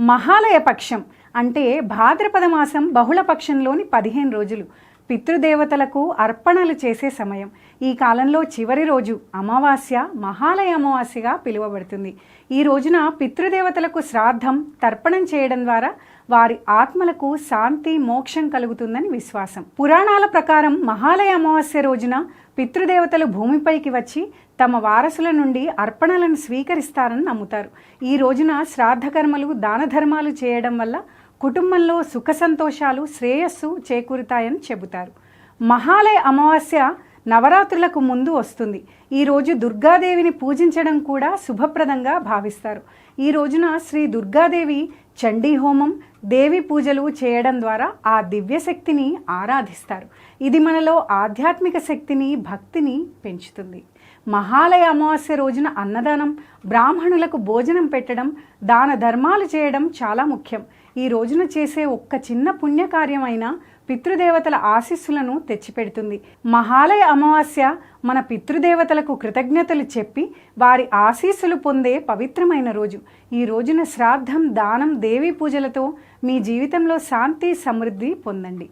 మహాలయ పక్షం అంటే భాద్రపద మాసం బహుళ పక్షంలోని 15 రోజులు పితృదేవతలకు అర్పణలు చేసే సమయం. ఈ కాలంలో చివరి రోజు అమావాస్య మహాలయ అమావాస్యగా పిలువబడుతుంది. ఈ రోజున పితృదేవతలకు శ్రాద్ధం తర్పణం చేయడం ద్వారా వారి ఆత్మలకు శాంతి మోక్షం కలుగుతుందని విశ్వాసం. పురాణాల ప్రకారం మహాలయ అమావాస్య రోజున పితృదేవతలు భూమిపైకి వచ్చి తమ వారసుల నుండి అర్పణలను స్వీకరిస్తారని నమ్ముతారు. ఈ రోజున శ్రాద్ధకర్మలు దాన ధర్మాలు చేయడం వల్ల కుటుంబంలో సుఖ సంతోషాలు శ్రేయస్సు చేకూరుతాయని చెబుతారు. మహాలయ అమావాస్య నవరాత్రులకు ముందు వస్తుంది. ఈ రోజు దుర్గాదేవిని పూజించడం కూడా శుభప్రదంగా భావిస్తారు. ఈ రోజున శ్రీ దుర్గాదేవి చండీ హోమం దేవి పూజలు చేయడం ద్వారా ఆ దివ్యశక్తిని ఆరాధిస్తారు. ఇది మనలో ఆధ్యాత్మిక శక్తిని భక్తిని పెంచుతుంది. మహాలయ అమావాస్య రోజున అన్నదానం, బ్రాహ్మణులకు భోజనం పెట్టడం, దాన ధర్మాలు చేయడం చాలా ముఖ్యం. ఈ రోజున చేసే ఒక్క చిన్న పుణ్యకార్యమైన పితృదేవతల ఆశీస్సులను తెచ్చిపెడుతుంది. మహాలయ అమావాస్య మన పితృదేవతలకు కృతజ్ఞతలు చెప్పి వారి ఆశీస్సులు పొందే పవిత్రమైన రోజు. ఈ రోజున శ్రాద్ధం, దానం, దేవీ పూజలతో మీ జీవితంలో శాంతి సమృద్ధి పొందండి.